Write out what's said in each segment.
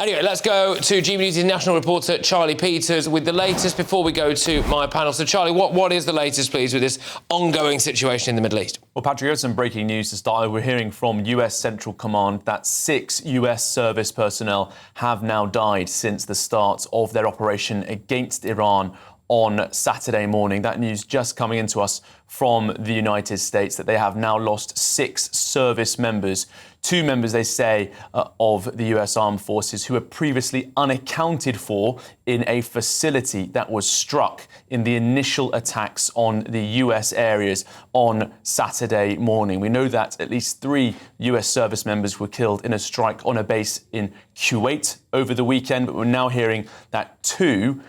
Anyway, let's go to GBD's national reporter, Charlie Peters, with the latest before we go to my panel. So, Charlie, what is the latest, please, with this ongoing situation in the Middle East? Well, Patrick, here's some breaking news to start. We're hearing from US Central Command that 6 US service personnel have now died since the start of their operation against Iran on Saturday morning. That news just coming into us from the United States, that they have now lost 6 service members. 2 members, they say, of the US Armed Forces who were previously unaccounted for in a facility that was struck in the initial attacks on the US areas on Saturday morning. We know that at least 3 US service members were killed in a strike on a base in Kuwait over the weekend, but we're now hearing that 2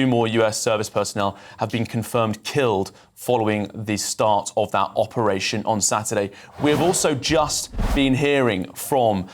more US service personnel have been confirmed killed following the start of that operation on Saturday. We have also just been hearing from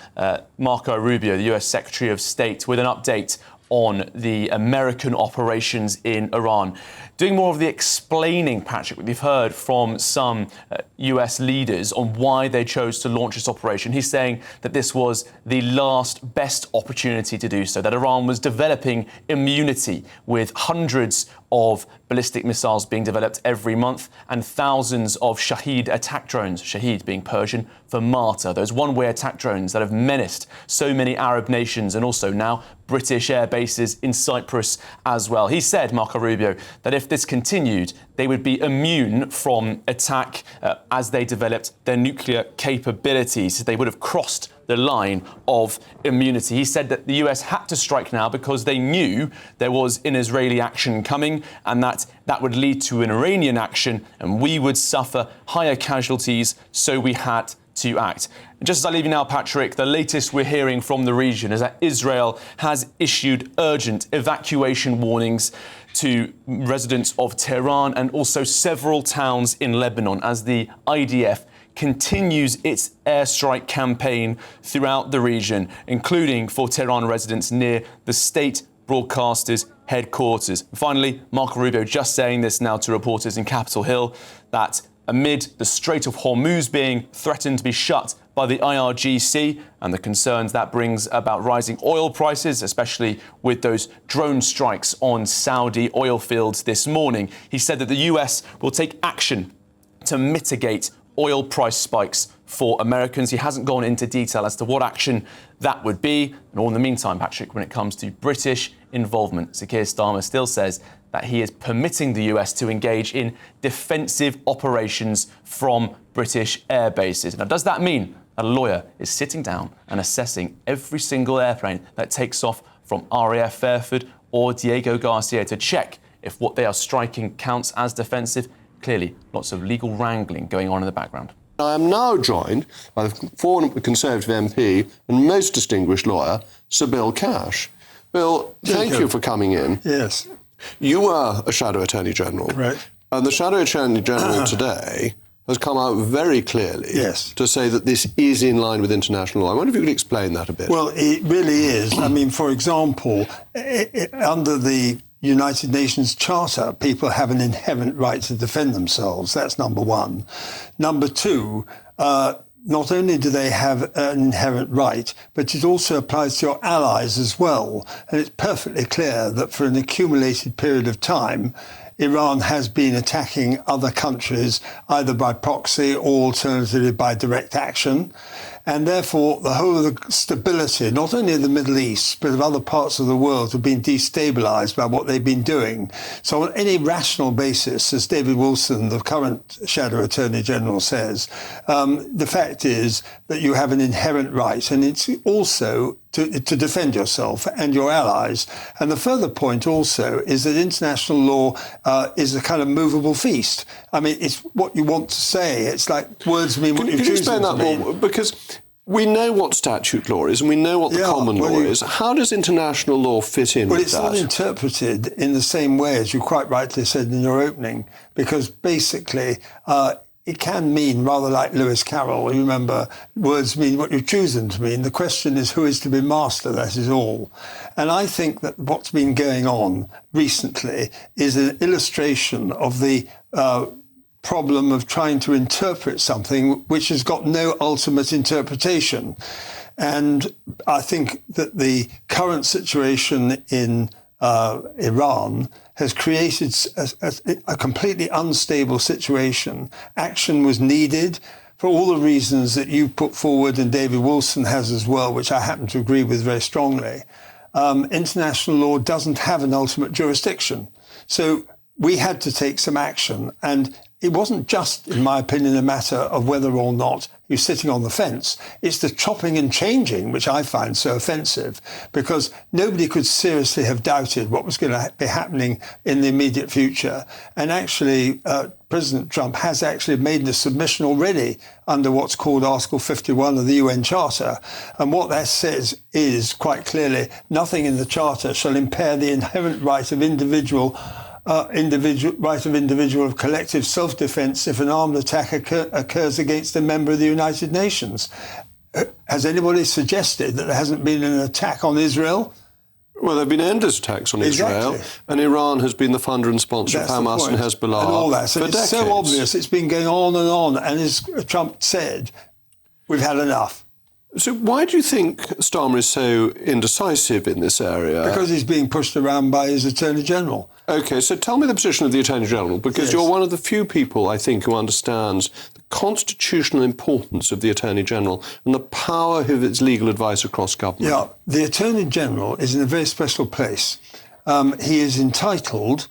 Marco Rubio, the US Secretary of State, with an update on the American operations in Iran. Doing more of the explaining, Patrick, we've heard from some US leaders on why they chose to launch this operation. He's saying that this was the last best opportunity to do so, that Iran was developing immunity with hundreds of ballistic missiles being developed every month and thousands of Shahed attack drones, Shahed being Persian for martyr, those one-way attack drones that have menaced so many Arab nations and also now British air bases in Cyprus as well. He said, Marco Rubio, that if this continued, they would be immune from attack as they developed their nuclear capabilities. They would have crossed the line of immunity. He said that the US had to strike now because they knew there was an Israeli action coming and that would lead to an Iranian action and we would suffer higher casualties, so we had to act. And just as I leave you now, Patrick, the latest we're hearing from the region is that Israel has issued urgent evacuation warnings to residents of Tehran and also several towns in Lebanon as the IDF continues its airstrike campaign throughout the region, including for Tehran residents near the state broadcaster's headquarters. Finally, Marco Rubio just saying this now to reporters in Capitol Hill, that amid the Strait of Hormuz being threatened to be shut by the IRGC and the concerns that brings about rising oil prices, especially with those drone strikes on Saudi oil fields this morning, he said that the US will take action to mitigate oil price spikes for Americans. He hasn't gone into detail as to what action that would be. And all in the meantime, Patrick, when it comes to British involvement, Sir Keir Starmer still says that he is permitting the US to engage in defensive operations from British air bases. Now, does that mean that a lawyer is sitting down and assessing every single airplane that takes off from RAF Fairford or Diego Garcia to check if what they are striking counts as defensive? Clearly, lots of legal wrangling going on in the background. I am now joined by the former Conservative MP and most distinguished lawyer, Sir Bill Cash. Bill, thank you for coming in. Yes. You were a Shadow Attorney General. Right. And the Shadow Attorney General today has come out very clearly to say that this is in line with international law. I wonder if you could explain that a bit. Well, it really is. I mean, for example, under the United Nations Charter, people have an inherent right to defend themselves. That's number one. Number two, not only do they have an inherent right, but it also applies to your allies as well. And it's perfectly clear that for an accumulated period of time, Iran has been attacking other countries, either by proxy or alternatively by direct action. And therefore, the whole of the stability, not only of the Middle East, but of other parts of the world, have been destabilised by what they've been doing. So on any rational basis, as David Wilson, the current Shadow Attorney General, says, the fact is that you have an inherent right, and it's also to defend yourself and your allies. And the further point also is that international law is a kind of movable feast. I mean, it's what you want to say. It's like words mean what you choose. Can you explain that more? Because we know what statute law is and we know what the common law is. How does international law fit in with that? Well, it's not interpreted in the same way as you quite rightly said in your opening, because basically it can mean, rather like Lewis Carroll, you remember, words mean what you choose them to mean. The question is who is to be master, that is all. And I think that what's been going on recently is an illustration of the problem of trying to interpret something which has got no ultimate interpretation. And I think that the current situation in Iran has created a completely unstable situation. Action was needed for all the reasons that you put forward and David Wilson has as well, which I happen to agree with very strongly. International law doesn't have an ultimate jurisdiction. So we had to take some action. And it wasn't just, in my opinion, a matter of whether or not you're sitting on the fence. It's the chopping and changing, which I find so offensive, because nobody could seriously have doubted what was going to be happening in the immediate future. And actually, President Trump has actually made a submission already under what's called Article 51 of the UN Charter. And what that says is, quite clearly, nothing in the Charter shall impair the inherent right of individual of collective self-defense if an armed attack occurs against a member of the United Nations. Has anybody suggested that there hasn't been an attack on Israel? Well, there have been endless attacks on Israel, and Iran has been the funder and sponsor of Hamas and Hezbollah and all that. So for it's decades. so obvious. It's been going on, and as Trump said, we've had enough. So why do you think Starmer is so indecisive in this area? Because he's being pushed around by his Attorney General. OK, so tell me the position of the Attorney General, because you're one of the few people, I think, who understands the constitutional importance of the Attorney General and the power of its legal advice across government. Yeah, the Attorney General is in a very special place. He is entitled,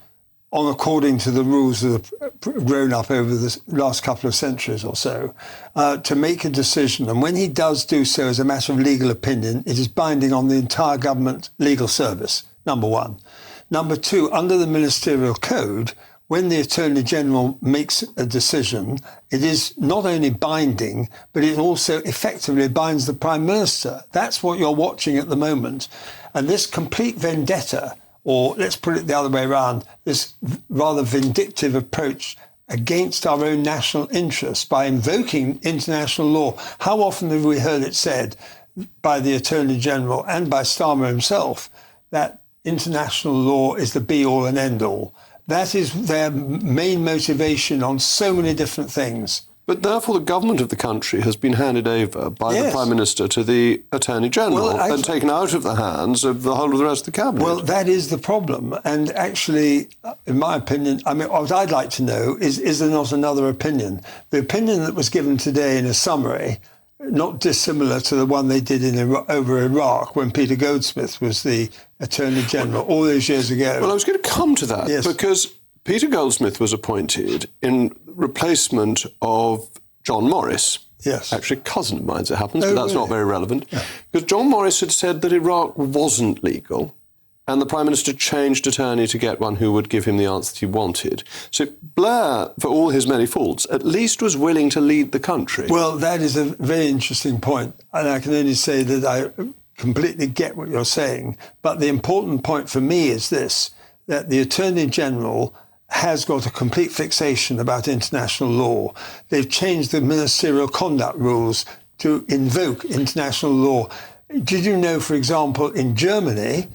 according to the rules that have grown up over the last couple of centuries or so, to make a decision. And when he does do so as a matter of legal opinion, it is binding on the entire government legal service, number one. Number two, under the Ministerial Code, when the Attorney General makes a decision, it is not only binding, but it also effectively binds the Prime Minister. That's what you're watching at the moment. And this complete vendetta, or let's put it the other way around, this rather vindictive approach against our own national interests by invoking international law. How often have we heard it said by the Attorney General and by Starmer himself that international law is the be-all and end-all? That is their main motivation on so many different things. But therefore the government of the country has been handed over by the Prime Minister to the Attorney General and taken out of the hands of the whole of the rest of the Cabinet. Well, that is the problem. And actually, in my opinion, I mean, what I'd like to know is there not another opinion? The opinion that was given today in a summary, not dissimilar to the one they did over Iraq when Peter Goldsmith was the Attorney General all those years ago. Well, I was going to come to that because Peter Goldsmith was appointed in replacement of John Morris. Yes. Actually, a cousin of mine, as it happens, but that's not very relevant. Yeah. Because John Morris had said that Iraq wasn't legal, and the Prime Minister changed attorney to get one who would give him the answer that he wanted. So Blair, for all his many faults, at least was willing to lead the country. Well, that is a very interesting point, and I can only say that I completely get what you're saying. But the important point for me is this, that the Attorney General has got a complete fixation about international law. They've changed the ministerial conduct rules to invoke international law. Did you know, for example, in Germany,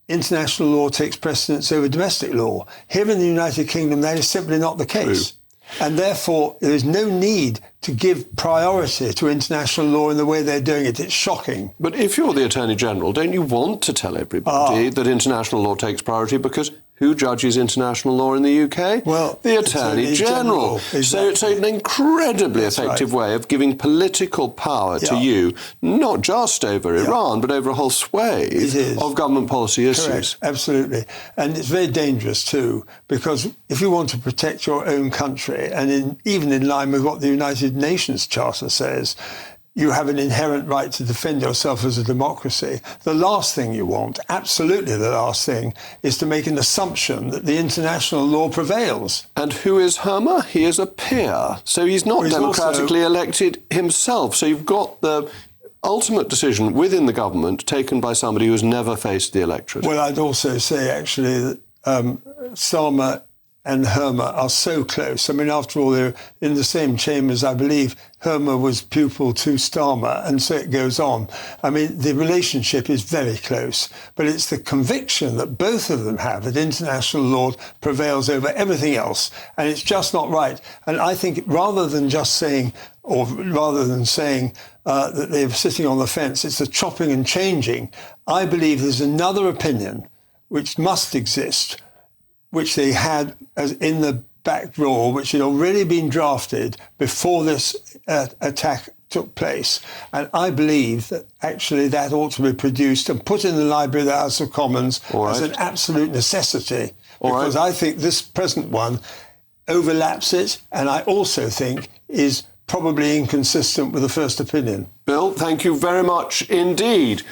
international law takes precedence over domestic law? Here in the United Kingdom, that is simply not the case. True. And therefore, there is no need to give priority to international law in the way they're doing it. It's shocking. But if you're the Attorney General, don't you want to tell everybody that international law takes priority? Because who judges international law in the UK? Well, the Attorney General. Exactly. So it's an incredibly effective way of giving political power to you, not just over Iran, but over a whole swathe of government policy issues. Correct, absolutely. And it's very dangerous too, because if you want to protect your own country, and even in line with what the United Nations Charter says, you have an inherent right to defend yourself as a democracy. The last thing you want, absolutely the last thing, is to make an assumption that the international law prevails. And who is Hermer? He is a peer. So he's not democratically elected himself. So you've got the ultimate decision within the government taken by somebody who has never faced the electorate. Well, I'd also say, actually, that Starmer and Hermer are so close. I mean, after all, they're in the same chambers. I believe Hermer was pupil to Starmer, and so it goes on. I mean, the relationship is very close, but it's the conviction that both of them have that international law prevails over everything else, and it's just not right. And I think rather than saying that they're sitting on the fence, it's the chopping and changing. I believe there's another opinion which must exist, which they had as in the back drawer, which had already been drafted before this attack took place. And I believe that actually that ought to be produced and put in the Library of the House of Commons as an absolute necessity. Because I think this present one overlaps it, and I also think is probably inconsistent with the first opinion. Bill, thank you very much indeed.